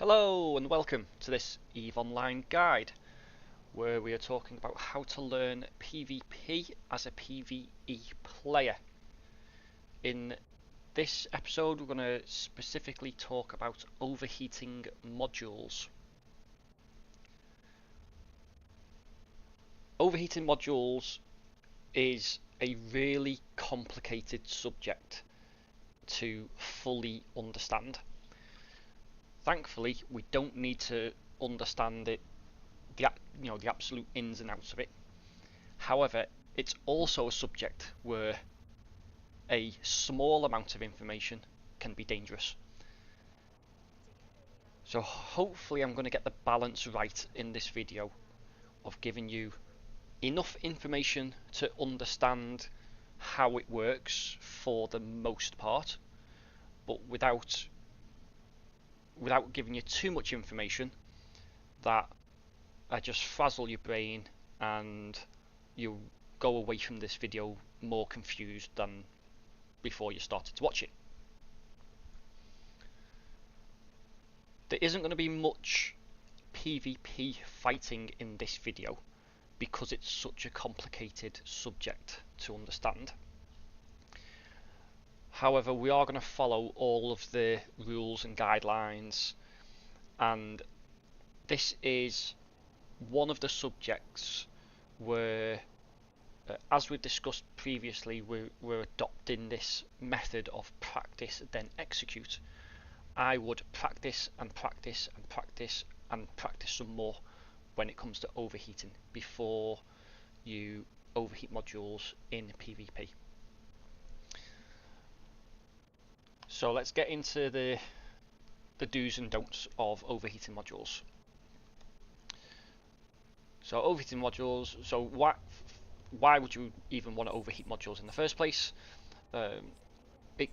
Hello and welcome to this EVE Online guide where we are talking about how to learn PvP as a PvE player. In this episode we're going to specifically talk about overheating modules. Overheating modules is a really complicated subject to fully understand. Thankfully, we don't need to understand it, the absolute ins and outs of it. However, it's also a subject where a small amount of information can be dangerous. So hopefully I'm going to get the balance right in this video of giving you enough information to understand how it works for the most part, but without giving you too much information that I just frazzle your brain and you go away from this video more confused than before you started to watch it. There isn't going to be much PvP fighting in this video because it's such a complicated subject to understand. However, we are going to follow all of the rules and guidelines, and this is one of the subjects where, as we've discussed previously, we're adopting this method of practice then execute. I would practice and practice and practice and practice some more when it comes to overheating before you overheat modules in PvP. So let's get into the do's and don'ts of overheating modules. So overheating modules, so why would you even want to overheat modules in the first place? It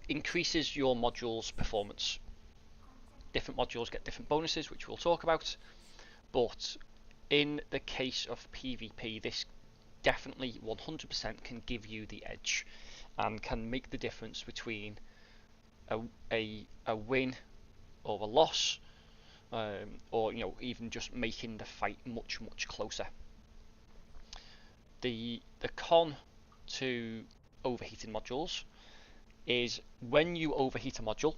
increases your module's performance. Different modules get different bonuses, which we'll talk about, but in the case of PvP, this definitely 100% can give you the edge and can make the difference between a win or a loss, or even just making the fight much closer. The con to overheating modules is when you overheat a module,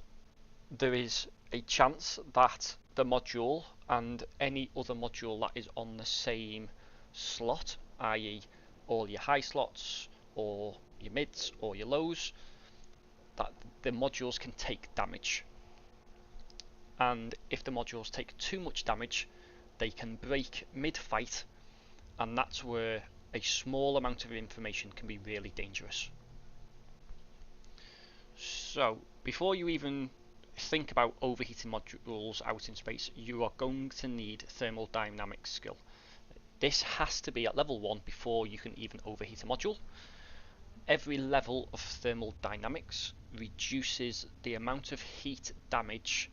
there is a chance that the module and any other module that is on the same slot, i.e. all your high slots or your mids or your lows, that the modules can take damage. And if the modules take too much damage, they can break mid-fight, and that's where a small amount of information can be really dangerous. So before you even think about overheating modules out in space, you are going to need thermodynamics skill. This has to be at level 1 before you can even overheat a module. Every level of thermodynamics reduces the amount of heat damage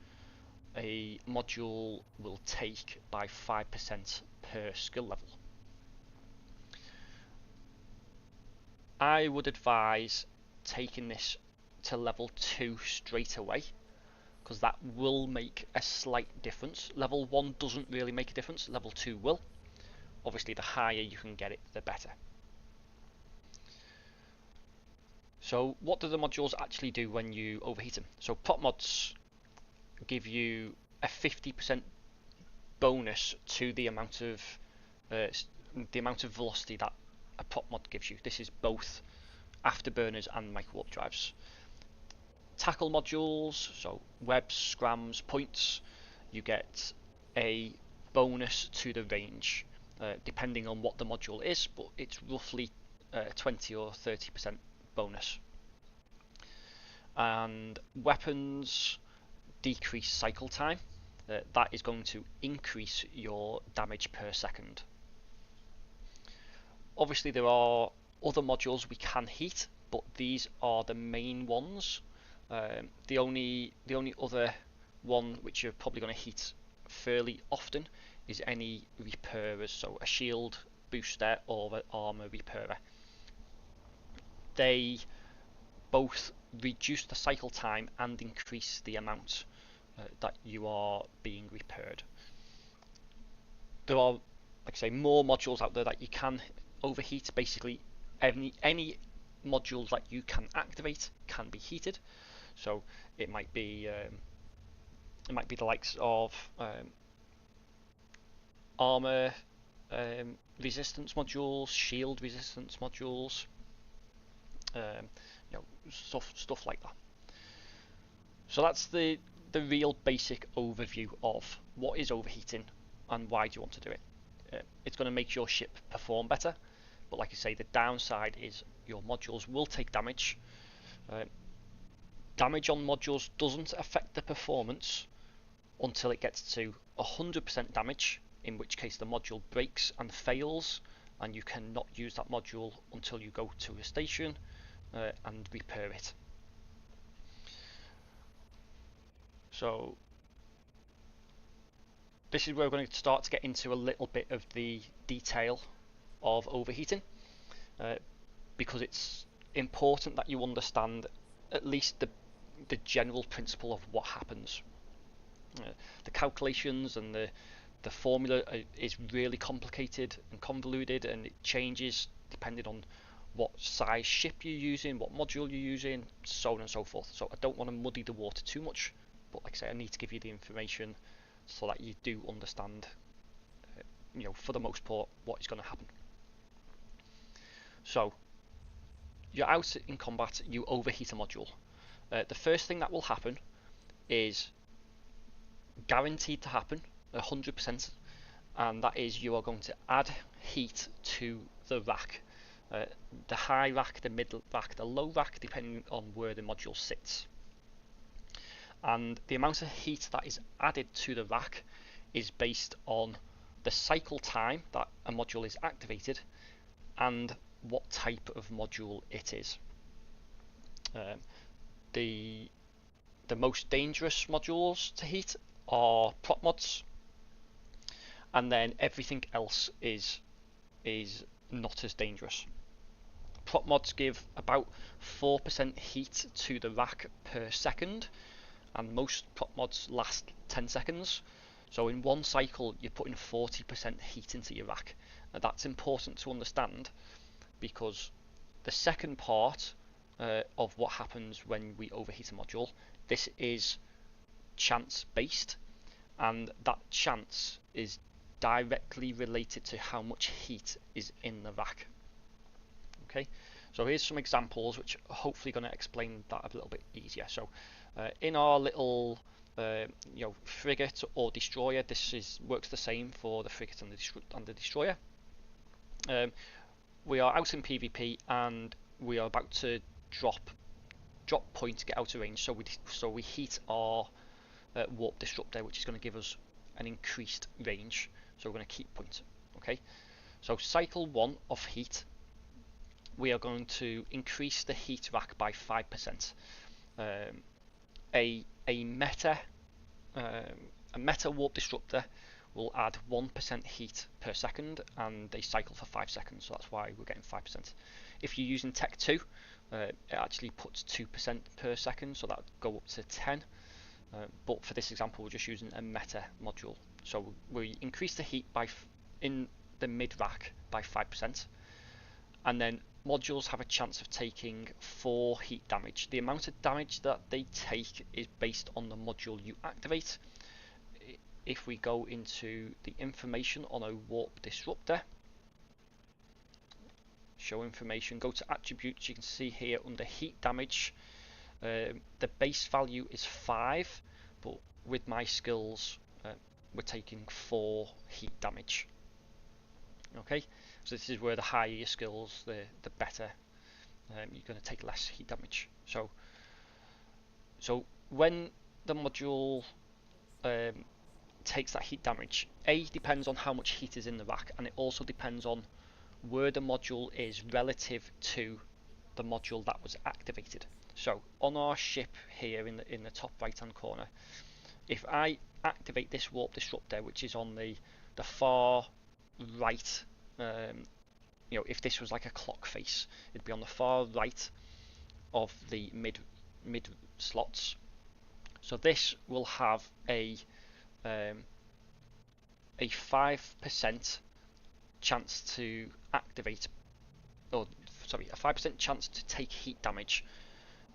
a module will take by 5% per skill level. I would advise taking this to level 2 straight away, because that will make a slight difference. Level 1 doesn't really make a difference, level 2 will. Obviously the higher you can get it, the better. So what do the modules actually do when you overheat them? So prop mods give you a 50% bonus to the amount of velocity that a prop mod gives you. This is both afterburners and micro warp drives. Tackle modules, so webs, scrams, points, you get a bonus to the range, depending on what the module is, but it's roughly 20 or 30% bonus. And weapons decrease cycle time. That is going to increase your damage per second. Obviously there are other modules we can heat, but these are the main ones. The only other one which you're probably going to heat fairly often is any repairers, so a shield booster or an armor repairer. They both reduce the cycle time and increase the amount that you are being repaired. There are, like I say, more modules out there that you can overheat. Basically, any modules that you can activate can be heated. So it might be the likes of armor resistance modules, shield resistance modules, stuff like that. So that's the real basic overview of what is overheating and why do you want to do it. It's going to make your ship perform better, but like I say, the downside is your modules will take damage. Damage on modules doesn't affect the performance until it gets to 100% damage, in which case the module breaks and fails, and you cannot use that module until you go to a station and repair it. So this is where we're going to start to get into a little bit of the detail of overheating, because it's important that you understand at least the general principle of what happens. The calculations and the formula is really complicated and convoluted, and it changes depending on what size ship you're using, what module you're using, so on and so forth. So I don't want to muddy the water too much, but like I say, I need to give you the information so that you do understand, for the most part, what is going to happen. So you're out in combat, you overheat a module. The first thing that will happen is guaranteed to happen 100%, and that is you are going to add heat to the rack. The high rack, the middle rack, the low rack, depending on where the module sits. And the amount of heat that is added to the rack is based on the cycle time that a module is activated and what type of module it is. The most dangerous modules to heat are prop mods, and then everything else is not as dangerous. Prop mods give about 4% heat to the rack per second, and most prop mods last 10 seconds. So in one cycle you're putting 40% heat into your rack. Now that's important to understand, because the second part of what happens when we overheat a module, this is chance based, and that chance is directly related to how much heat is in the rack. Okay, so here's some examples which are hopefully going to explain that a little bit easier. So in our little frigate or destroyer, this works the same for the frigate and the destroyer. We are out in PvP and we are about to drop point to get out of range, so we heat our warp disruptor, which is going to give us an increased range. So we're going to keep point. Okay, so cycle 1 of heat, we are going to increase the heat rack by 5%. A meta warp disruptor will add 1% heat per second, and they cycle for 5 seconds, so that's why we're getting 5%. If you're using Tech 2, it actually puts 2% per second, so that would go up to 10. But for this example, we're just using a meta module. So we increase the heat in the mid rack by 5%, and then modules have a chance of taking 4 heat damage. The amount of damage that they take is based on the module you activate. If we go into the information on a warp disruptor, show information, go to attributes, you can see here under heat damage, the base value is 5, but with my skills we're taking 4 heat damage. Okay, so this is where the higher your skills, the better you're going to take less heat damage. So when the module takes that heat damage, depends on how much heat is in the rack, and it also depends on where the module is relative to the module that was activated. So on our ship here in the top right hand corner, if I activate this warp disruptor, which is on the far right, if this was like a clock face, it'd be on the far right of the mid slots. So this will have a 5% chance to activate, or sorry, a 5% chance to take heat damage,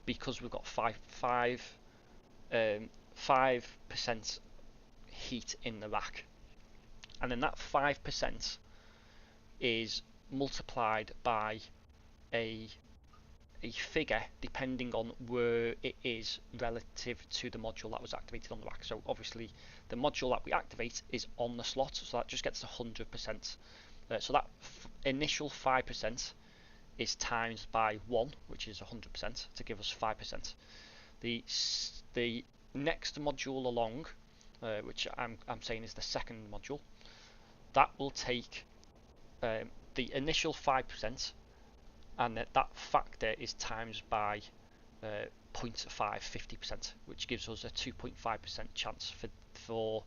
because we've got 5% heat in the rack, and then that 5% is multiplied by a figure depending on where it is relative to the module that was activated on the rack. So obviously the module that we activate is on the slot, so that just gets 100%. So that initial 5% is times by 1, which is 100%, to give us 5%. The next module along, which I'm saying is the second module, that will take the initial 5%, and that factor is times by 0.5, 50%, which gives us a 2.5% chance for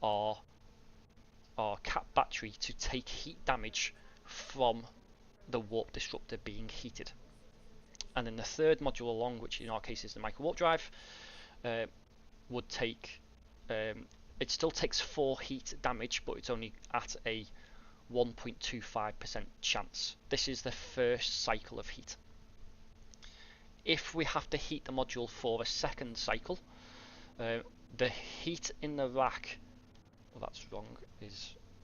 our cap battery to take heat damage from the warp disruptor being heated. And then the third module along, which in our case is the micro warp drive, would take, it still takes 4 heat damage, but it's only at a 1.25% chance. This is the first cycle of heat. If we have to heat the module for a second cycle, the heat in the rack, well, that's wrong,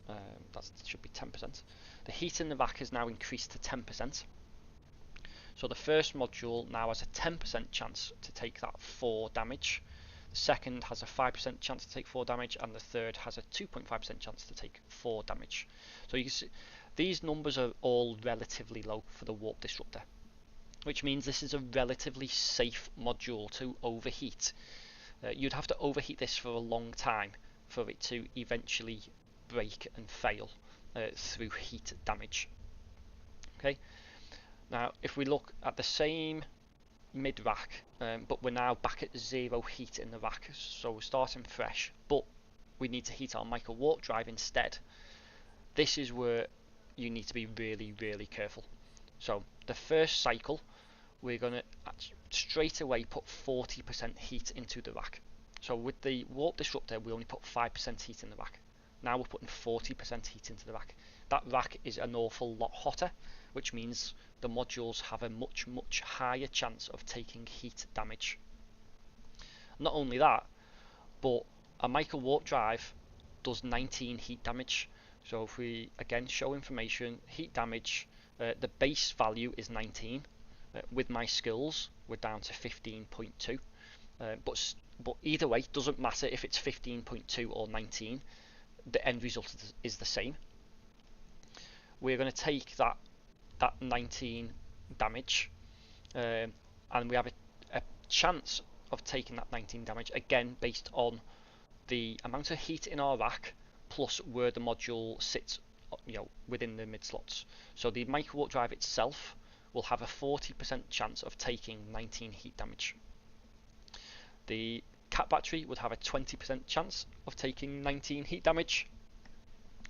that should be 10%. The heat in the rack is now increased to 10%. So the first module now has a 10% chance to take that 4 damage. The second has a 5% chance to take 4 damage, and the third has a 2.5% chance to take 4 damage. So you can see these numbers are all relatively low for the warp disruptor, which means this is a relatively safe module to overheat. You'd have to overheat this for a long time for it to eventually break and fail through heat damage. Okay. Now, if we look at the same mid-rack, but we're now back at 0 heat in the rack, so we're starting fresh, but we need to heat our micro warp drive instead. This is where you need to be really, really careful. So the first cycle, we're going to straight away put 40% heat into the rack. So with the warp disruptor, we only put 5% heat in the rack. Now we're putting 40% heat into the rack. That rack is an awful lot hotter, which means the modules have a much higher chance of taking heat damage. Not only that, but a micro warp drive does 19 heat damage. So if we again show information, heat damage, the base value is 19. With my skills, we're down to 15.2. But either way, it doesn't matter if it's 15.2 or 19. The end result is the same. We're going to take that 19 damage, and we have a chance of taking that 19 damage again based on the amount of heat in our rack plus where the module sits, within the mid slots. So the micro warp drive itself will have a 40% chance of taking 19 heat damage. The cap battery would have a 20% chance of taking 19 heat damage,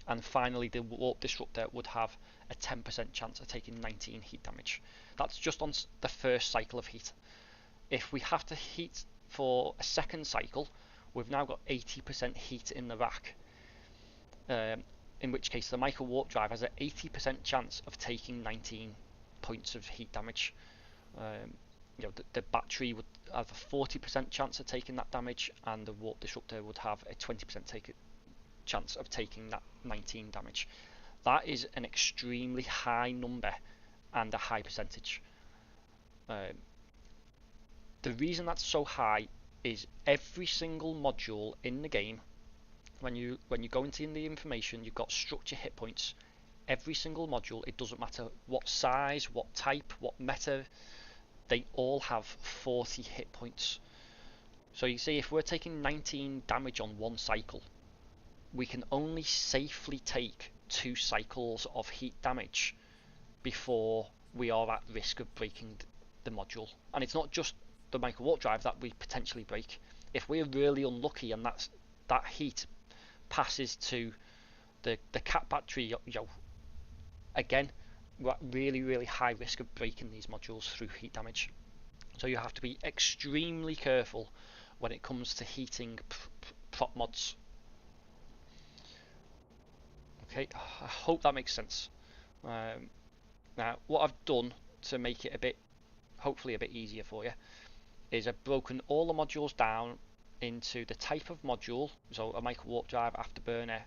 and finally the warp disruptor would have a 10% chance of taking 19 heat damage. That's just on the first cycle of heat. If we have to heat for a second cycle, we've now got 80% heat in the rack, in which case the micro warp drive has an 80% chance of taking 19 points of heat damage. The battery would have a 40% chance of taking that damage, and the warp disruptor would have a 20% chance of taking that 19 damage. That is an extremely high number and a high percentage. The reason that's so high is every single module in the game, when you go into the information, you've got structure hit points. Every single module, it doesn't matter what size, what type, what meta, they all have 40 hit points. So you see, if we're taking 19 damage on one cycle, we can only safely take 2 cycles of heat damage before we are at risk of breaking the module. And it's not just the micro warp drive that we potentially break. If we're really unlucky and that heat passes to the cap battery, again, we're at really high risk of breaking these modules through heat damage. So you have to be extremely careful when it comes to heating prop mods. Okay, I hope that makes sense. Now, what I've done to make it hopefully a bit easier for you, is I've broken all the modules down into the type of module, so a micro warp drive, afterburner,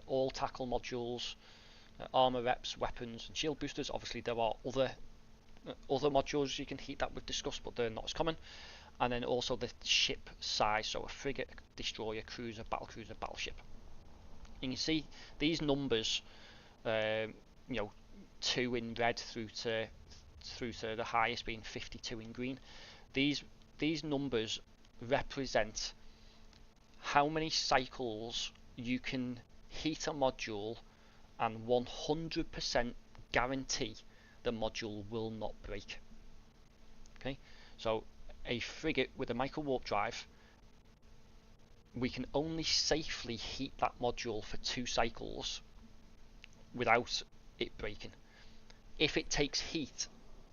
all tackle modules, armor reps, weapons, and shield boosters. Obviously, there are other modules you can heat that we've discussed, but they're not as common. And then also the ship size, so a frigate, destroyer, cruiser, battleship. You can see these numbers, 2 in red through to the highest being 52 in green. These numbers represent how many cycles you can heat a module and 100% guarantee the module will not break. Okay, so a frigate with a micro warp drive, we can only safely heat that module for 2 cycles without it breaking. If it takes heat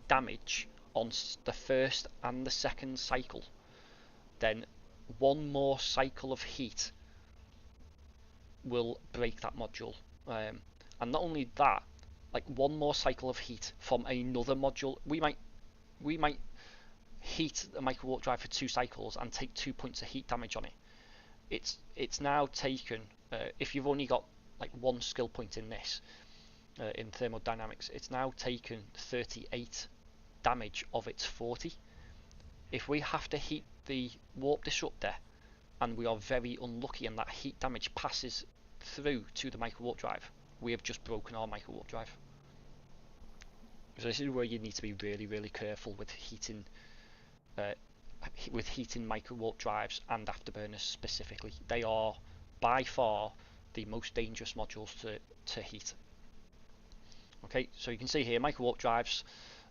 damage on the first and the second cycle, then 1 more cycle of heat will break that module. And not only that, like 1 more cycle of heat from another module, we might heat a micro warp drive for 2 cycles and take 2 points of heat damage on it. It's now taken, if you've only got like 1 skill point in this, in thermodynamics, it's now taken 38 damage of its 40. If we have to heat the warp disruptor and we are very unlucky and that heat damage passes through to the micro warp drive, we have just broken our micro warp drive. So this is where you need to be really, really careful with heating micro warp drives and afterburners specifically. They are by far the most dangerous modules to heat. Okay, so you can see here micro warp drives.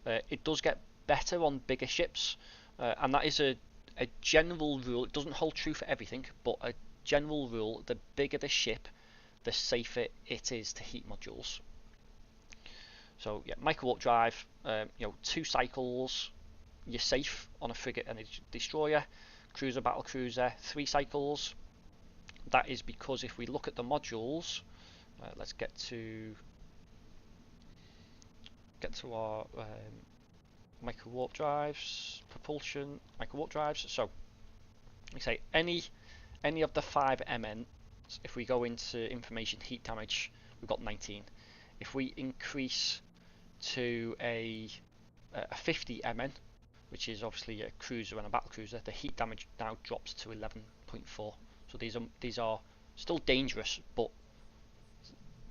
It does get better on bigger ships, and that is a general rule. It doesn't hold true for everything, but a general rule: the bigger the ship, the safer it is to heat modules. So yeah, micro warp drive, 2 cycles, you're safe on a frigate and a destroyer. Cruiser, battle cruiser, 3 cycles. That is because if we look at the modules, let's get to our micro warp drives, propulsion, micro warp drives. So we say any of the 5 MN. If we go into information heat damage, we've got 19. If we increase to a 50 MN, which is obviously a cruiser and a battle cruiser, the heat damage now drops to 11.4. So these are still dangerous, but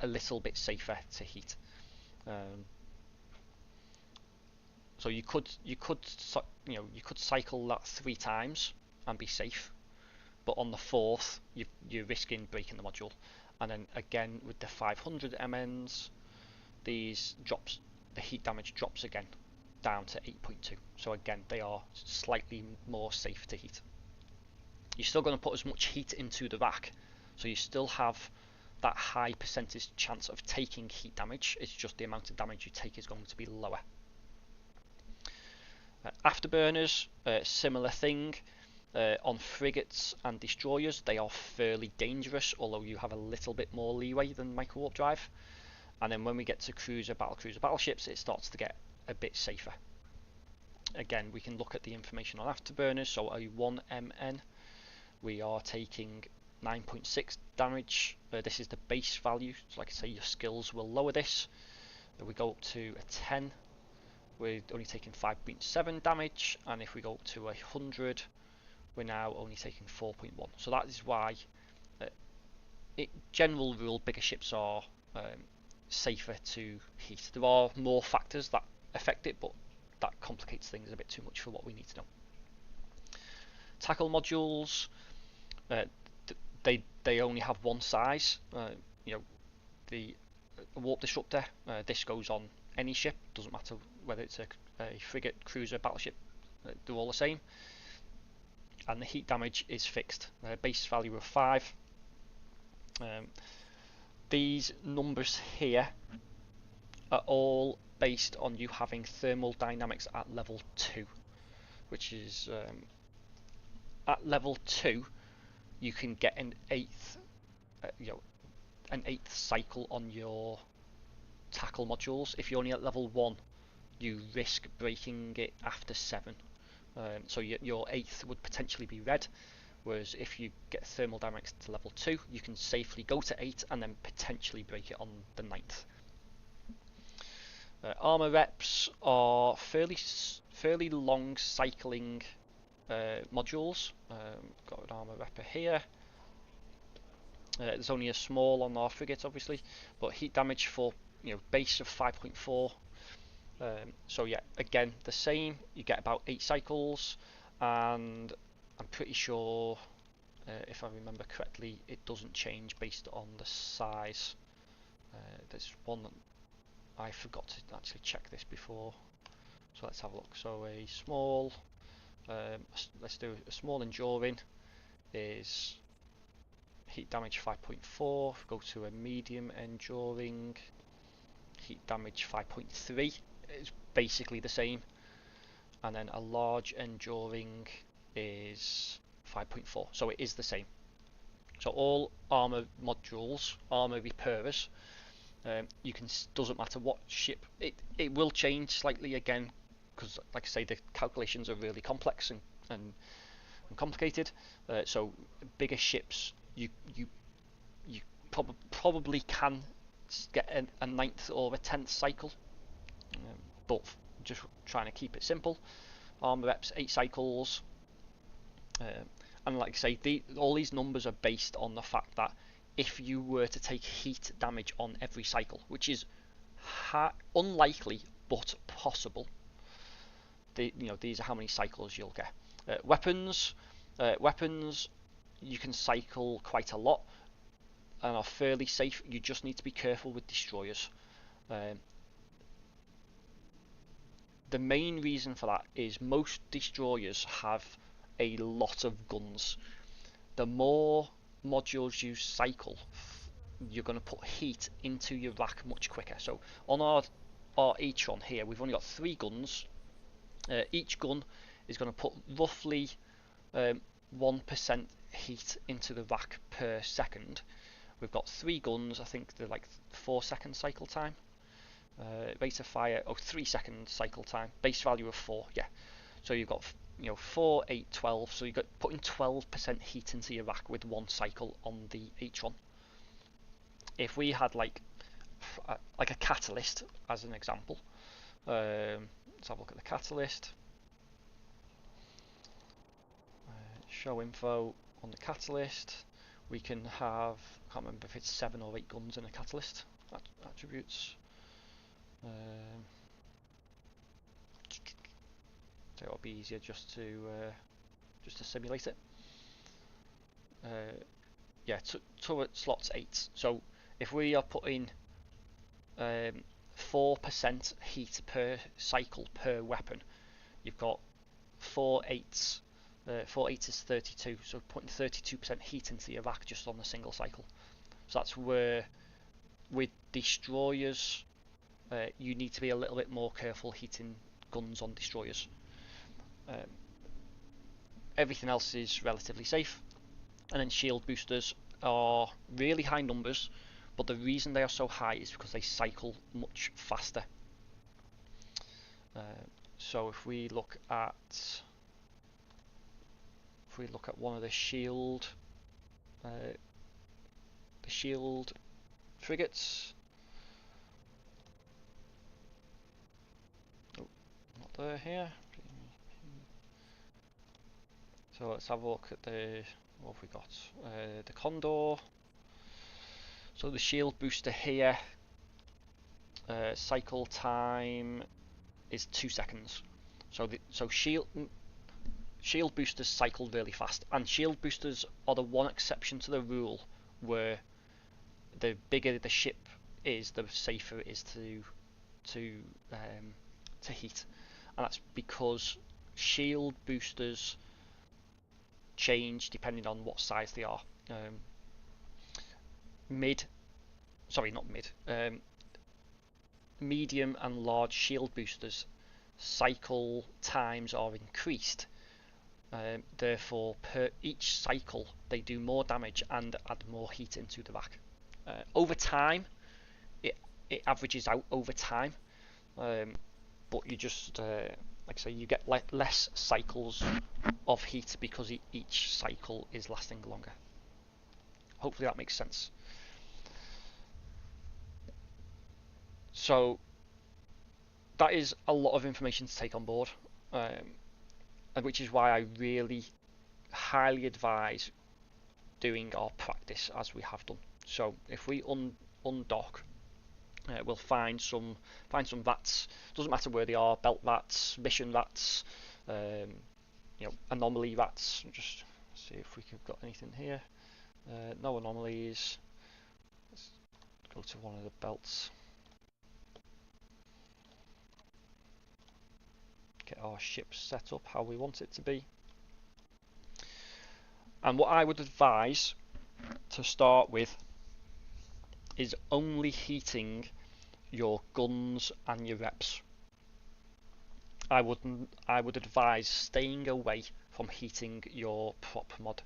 a little bit safer to heat. So you could cycle that 3 times and be safe, but on the 4th you're risking breaking the module. And then again with the 500 MNs, the heat damage drops again down to 8.2. So again, they are slightly more safe to heat. You're still going to put as much heat into the rack, so you still have that high percentage chance of taking heat damage. It's just the amount of damage you take is going to be lower. Afterburners, similar thing. On frigates and destroyers, they are fairly dangerous, although you have a little bit more leeway than micro warp drive. And then when we get to cruiser, battleships, it starts to get a bit safer. Again, we can look at the information on afterburners. So a 1 MN, we are taking 9.6 damage. This is the base value. So like I say, your skills will lower this. We go up to a 10, we're only taking 5.7 damage, and if we go up to 100, we're now only taking 4.1. So that is why, general rule, bigger ships are safer to heat. There are more factors that affect it, but that complicates things a bit too much for what we need to know. Tackle modules, they only have 1 size. The warp disruptor, this goes on any ship, doesn't matter whether it's a frigate, cruiser, battleship, they're all the same. And the heat damage is fixed, base value of 5. These numbers here are all based on you having thermal dynamics at level 2, which is at level 2 you can get an eighth, an eighth cycle on your tackle modules. If you're only at level 1, you risk breaking it after 7. So your eighth would potentially be red, whereas if you get thermodynamics to level 2, you can safely go to 8 and then potentially break it on the 9th. Armor reps are fairly long cycling modules. Got an armor rep here. There's only a small on our frigate, obviously, but heat damage for base of 5.4. So yeah, again the same. You get about 8 cycles, and I'm pretty sure, if I remember correctly, it doesn't change based on the size. There's one that I forgot to actually check this before, so let's have a look. So a small, let's do a small enduring is heat damage 5.4. Go to a medium enduring, heat damage 5.3. It's basically the same, and then a large enduring is 5.4, so it is the same. So all armor modules, armor repairers, you can, doesn't matter what ship, it will change slightly again, because like I say, the calculations are really complex and complicated. So bigger ships, you probably can get a 9th or a 10th cycle, but just trying to keep it simple. Armor reps 8 cycles, and like I say, all these numbers are based on the fact that if you were to take heat damage on every cycle, which is unlikely but possible, these are how many cycles you'll get. Weapons you can cycle quite a lot and are fairly safe. You just need to be careful with destroyers. The main reason for that is most destroyers have a lot of guns. The more modules you cycle, you're going to put heat into your rack much quicker. So on our Atron here, we've only got 3 guns. Each gun is going to put roughly 1% heat into the rack per second. We've got 3 guns, I think they're like 4-second cycle time. Rate of fire, 3-second cycle time. Base value of 4, yeah. So you've got 4, 8, 12. So you've got putting 12% heat into your rack with 1 cycle on the Atron. If we had like a catalyst as an example, let's have a look at the catalyst. Show info on the catalyst. We can have, I can't remember if it's 7 or 8 guns in a catalyst. Attributes. So it'll be easier just to simulate it. Yeah, turret slots 8. So if we are putting 4% heat per cycle per weapon, you've got 4 8s. 4 8s is 32, so putting 32% heat into your rack just on a single cycle. So that's where, with destroyers, you need to be a little bit more careful heating guns on destroyers. Everything else is relatively safe, and then shield boosters are really high numbers, but the reason they are so high is because they cycle much faster. So if we look at one of the shield frigates, not there here. So let's have a look at what have we got? The Condor. So the shield booster here, cycle time is 2 seconds. So shield boosters cycle really fast, and shield boosters are the one exception to the rule where the bigger the ship is, the safer it is to heat, and that's because shield boosters change depending on what size they are. Medium and large shield boosters cycle times are increased Therefore, per each cycle, they do more damage and add more heat into the rack. Over time, it averages out over time, but you just like I say, you get less cycles of heat because each cycle is lasting longer. Hopefully that makes sense. So that is a lot of information to take on board, which is why I really highly advise doing our practice as we have done. So if we undock, we'll find some vats. Doesn't matter where they are: belt vats, mission vats, anomaly vats. Just see if we've got anything here. No anomalies. Let's go to one of the belts. Get our ship set up how we want it to be. And what I would advise to start with is only heating your guns and your reps. I would advise staying away from heating your prop mod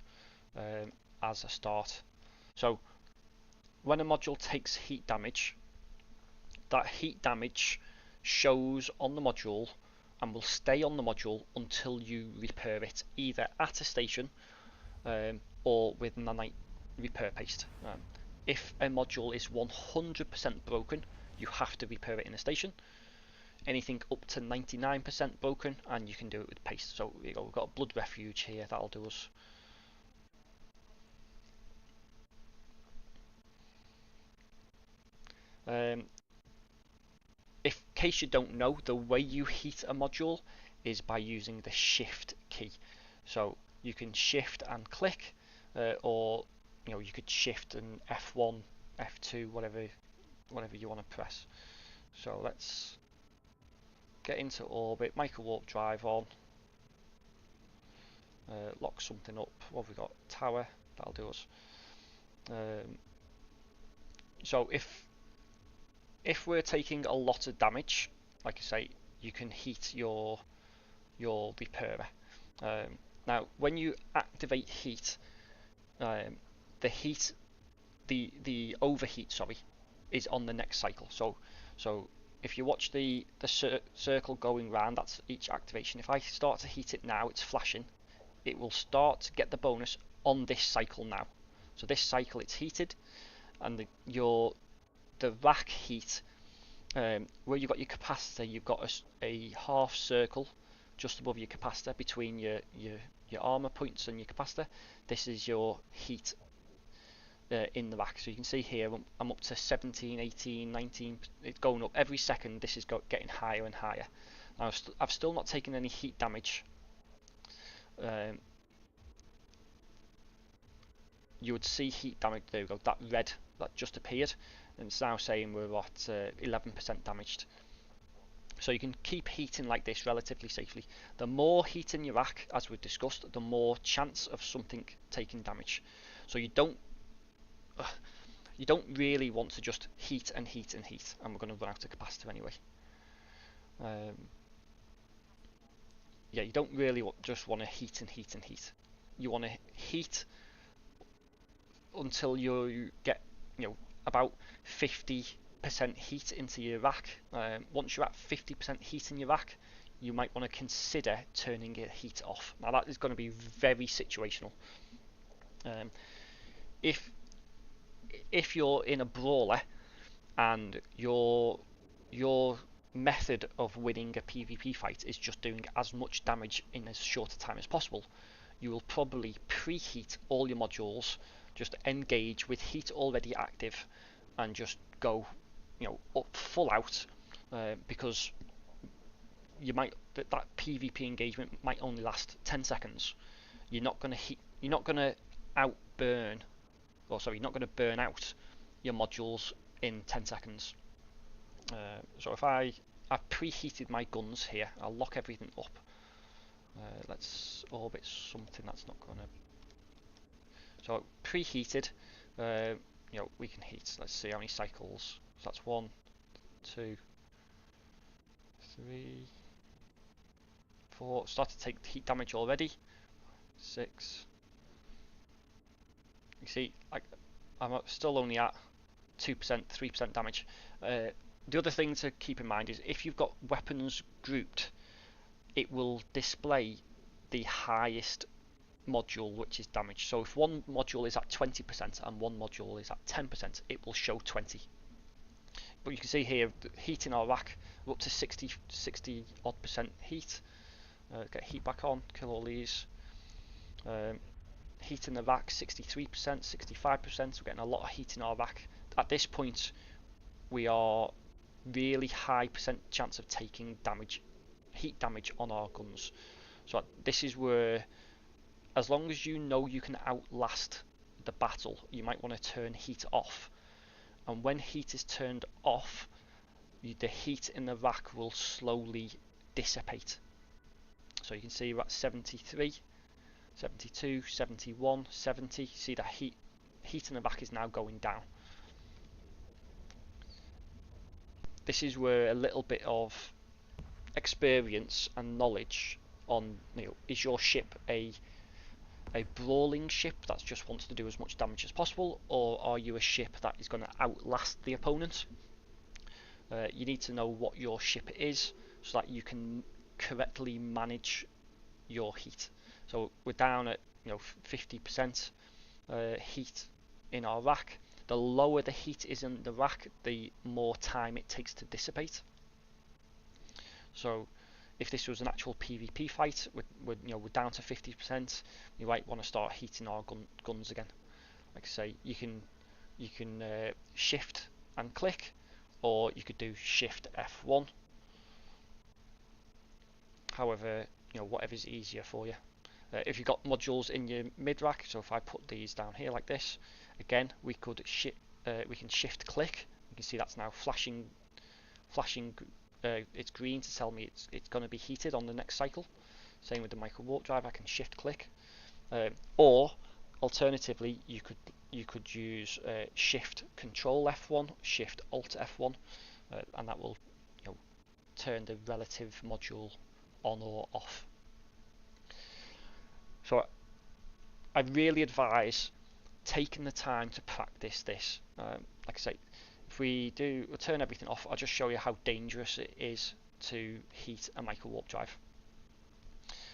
as a start. So when a module takes heat damage, that heat damage shows on the module and will stay on the module until you repair it, either at a station or with nanite repair paste. If a module is 100% broken, you have to repair it in a station. Anything up to 99% broken, and you can do it with paste. So we've got a blood refuge here, that'll do us. In case you don't know, the way you heat a module is by using the shift key. So you can shift and click, or you could shift and F1, F2, whatever you want to press. So let's get into orbit, micro warp drive on, lock something up. What have we got? Tower, that'll do us. So if we're taking a lot of damage, like I say, you can heat your repairer. Now, when you activate heat, the overheat, sorry, is on the next cycle. So if you watch the circle going round, that's each activation. If I start to heat it now, it's flashing. It will start to get the bonus on this cycle now. So this cycle it's heated, and the rack heat, where you've got your capacitor, you've got a half circle just above your capacitor between your armor points and your capacitor. This is your heat in the rack. So you can see here I'm up to 17, 18, 19. It's going up every second. This is getting higher and higher. Now I've still not taken any heat damage. You would see heat damage. There we go. That red that just appeared, and it's now saying we're at 11% damaged. So you can keep heating like this relatively safely. The more heat in your rack, as we've discussed, the more chance of something taking damage. So you don't really want to just heat and heat and heat, and we're going to run out of capacitor anyway. Yeah, you don't really just want to heat and heat and heat. You want to heat until you get about 50% heat into your rack. Once you're at 50% heat in your rack, you might want to consider turning your heat off. Now that is going to be very situational. If you're in a brawler and your method of winning a PvP fight is just doing as much damage in as short a time as possible, you will probably preheat all your modules, just engage with heat already active, and just go up full out, because you might that PvP engagement might only last 10 seconds. You're not going to outburn, or sorry, you're not going to burn out your modules in 10 seconds. So if I've preheated my guns here, I'll lock everything up. Let's orbit something that's not going to. So preheated, we can heat. Let's see how many cycles. So that's 1, 2, 3, 4. Started to take heat damage already. 6. You see, I'm still only at 2%, 3% damage. The other thing to keep in mind is if you've got weapons grouped, it will display the highest module which is damaged. So if one module is at 20% and one module is at 10%, it will show 20. But you can see here, heat in our rack, we're up to 60 odd percent heat. Get heat back on, kill all these. Heat in the rack, 63%, 65%. We're getting a lot of heat in our rack. At this point, we are really high percent chance of taking damage, heat damage on our guns. So this is where, as long as you know you can outlast the battle, you might want to turn heat off. And when heat is turned off, the heat in the rack will slowly dissipate. So you can see we're at 73, 72, 71, 70. See that heat in the rack is now going down. This is where a little bit of experience and knowledge on, is your ship a brawling ship that just wants to do as much damage as possible, or are you a ship that is going to outlast the opponent? You need to know what your ship is so that you can correctly manage your heat. So we're down at 50% heat in our rack. The lower the heat is in the rack, the more time it takes to dissipate. So if this was an actual PvP fight, we're down to 50%. You might want to start heating our guns again. Like I say, you can shift and click, or you could do shift F1. However, whatever's easier for you. If you've got modules in your mid rack, so if I put these down here like this, again we can shift click. You can see that's now flashing. It's green to tell me it's going to be heated on the next cycle. Same with the micro warp drive. I can shift click, or alternatively you could use shift control F1, shift alt F1, and that will turn the relative module on or off. So I really advise taking the time to practice this. Like I say, if we'll turn everything off, I'll just show you how dangerous it is to heat a micro warp drive.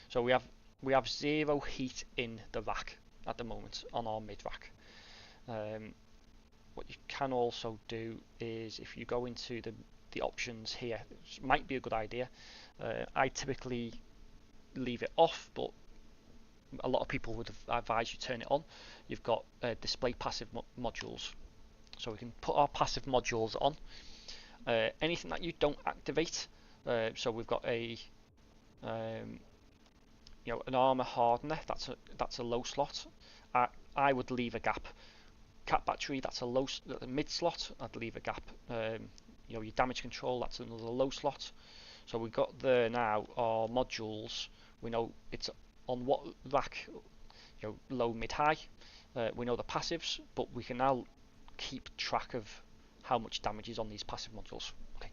So we have 0 heat in the rack at the moment on our mid rack. What you can also do is, if you go into the options here, which might be a good idea, I typically leave it off, but a lot of people would advise you turn it on. You've got display passive modules, so we can put our passive modules on. Anything that you don't activate, so we've got an armor hardener, that's a low slot. I would leave a gap. Cat battery, that's a mid slot. I'd leave a gap. Your damage control, that's another low slot. So we've got there now our modules. We know it's on what rack, low, mid, high. We know the passives, but we can now keep track of how much damage is on these passive modules. Okay,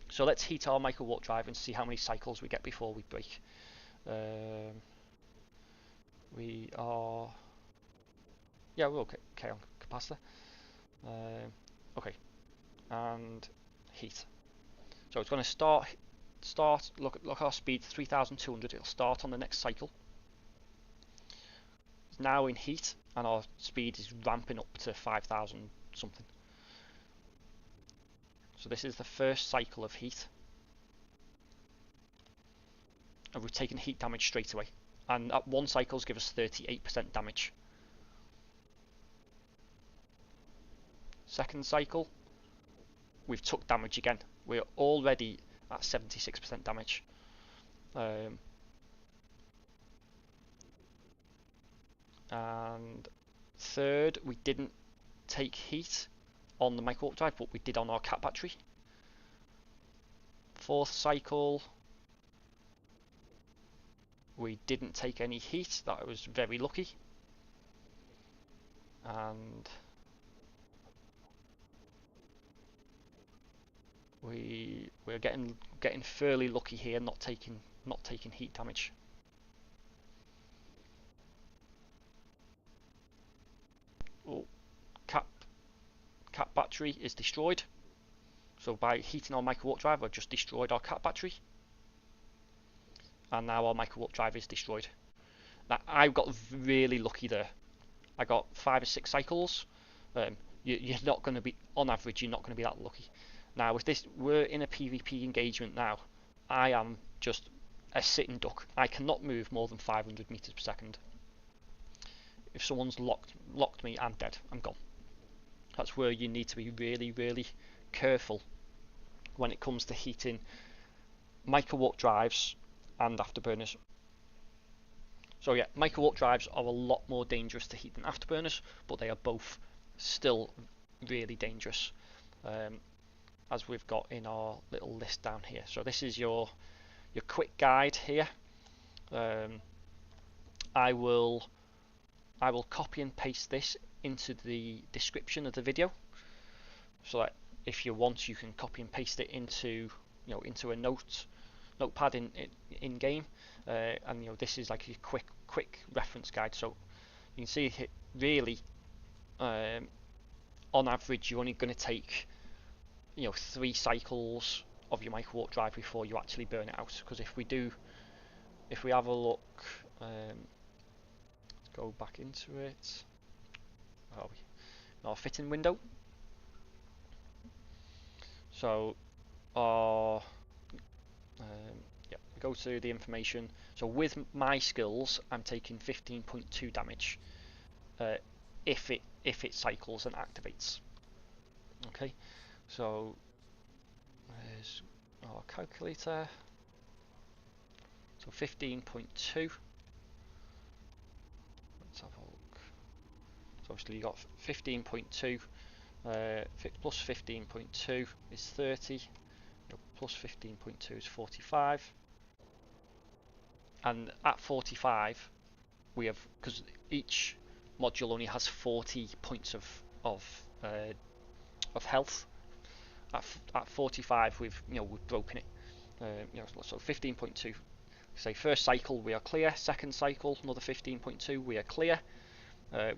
so let's heat our micro warp drive and see how many cycles we get before we break. We are, we're okay on capacitor. Okay, and heat. So it's going to start. Look at our speed, 3,200. It'll start on the next cycle. It's now in heat, and our speed is ramping up to 5,000 something. So this is the first cycle of heat, and we've taken heat damage straight away. And at one cycles give us 38% damage. Second cycle, we've took damage again. We're already at 76% damage. And third, we didn't take heat on the micro warp drive, but we did on our cat battery. Fourth cycle, we didn't take any heat. That was very lucky. And we're getting fairly lucky here, not taking heat damage. cat battery is destroyed. So by heating our micro warp drive, I've just destroyed our cat battery. And now our micro warp drive is destroyed. Now, I got really lucky there. I got 5 or 6 cycles. You're not going to be, on average, you're not going to be that lucky. Now, with this, we're in a PvP engagement now. I am just a sitting duck. I cannot move more than 500 meters per second. If someone's locked me, I'm dead. I'm gone. That's where you need to be really, really careful when it comes to heating micro warp drives and afterburners. So yeah, micro warp drives are a lot more dangerous to heat than afterburners, but they are both still really dangerous, as we've got in our little list down here. So this is your quick guide here. I will copy and paste this into the description of the video, so that if you want, you can copy and paste it into a notepad in game, and this is like a quick reference guide. So you can see here, really, on average, you're only going to take 3 cycles of your micro warp drive before you actually burn it out. Because if we have a look, let's go back into it. Where are we? Our fitting window. So our we go to the information. So with my skills, I'm taking 15.2 damage if it cycles and activates. Okay, so there's our calculator. So 15.2. Let's have a look. So obviously you got 15.2 plus 15.2 is 30. Plus 15.2 is 45. And at 45, we have, because each module only has 40 points of health. At 45, we've broken it. So 15.2. Say first cycle we are clear. Second cycle another 15.2. We are clear.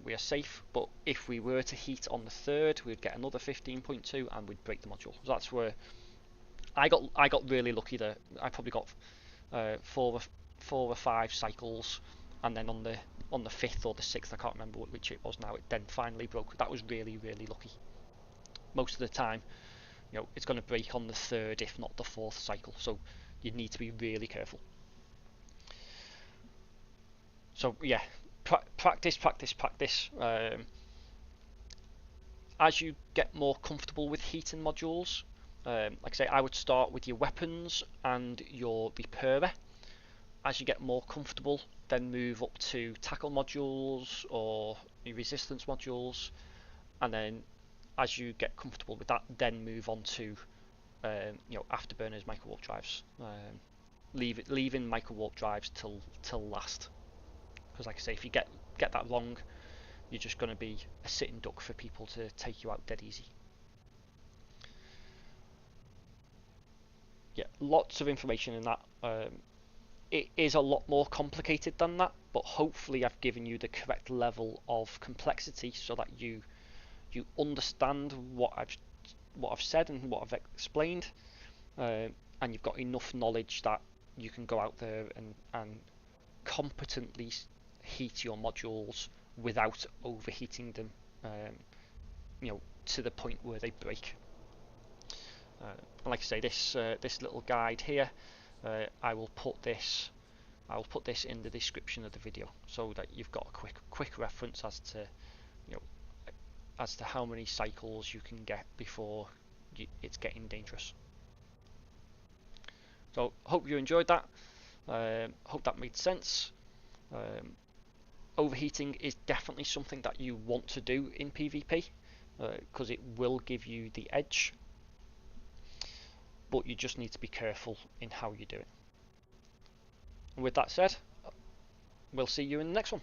We are safe. But if we were to heat on the third, we'd get another 15.2 and we'd break the module. So that's where I got really lucky there. I probably got 4 or 5 cycles, and then on the 5th or the 6th, I can't remember which it was now, it then finally broke. That was really, really lucky. Most of the time, it's going to break on the 3rd, if not the 4th cycle. So you need to be really careful. So yeah, practice. As you get more comfortable with heating modules, like I say, I would start with your weapons and your repairer. As you get more comfortable, then move up to tackle modules or your resistance modules, and then as you get comfortable with that, then move on to afterburners, micro warp drives. Leaving micro warp drives till last, because like I say, if you get that wrong, you're just going to be a sitting duck for people to take you out dead easy. Yeah, lots of information in that. It is a lot more complicated than that, but hopefully I've given you the correct level of complexity so that you understand what I've said and what I've explained, and you've got enough knowledge that you can go out there and competently heat your modules without overheating them, to the point where they break. And like I say, this little guide here, I will put this in the description of the video so that you've got a quick reference as to how many cycles you can get before it's getting dangerous. So hope you enjoyed that. Hope that made sense. Overheating is definitely something that you want to do in PvP, because it will give you the edge, but you just need to be careful in how you do it. And with that said, we'll see you in the next one.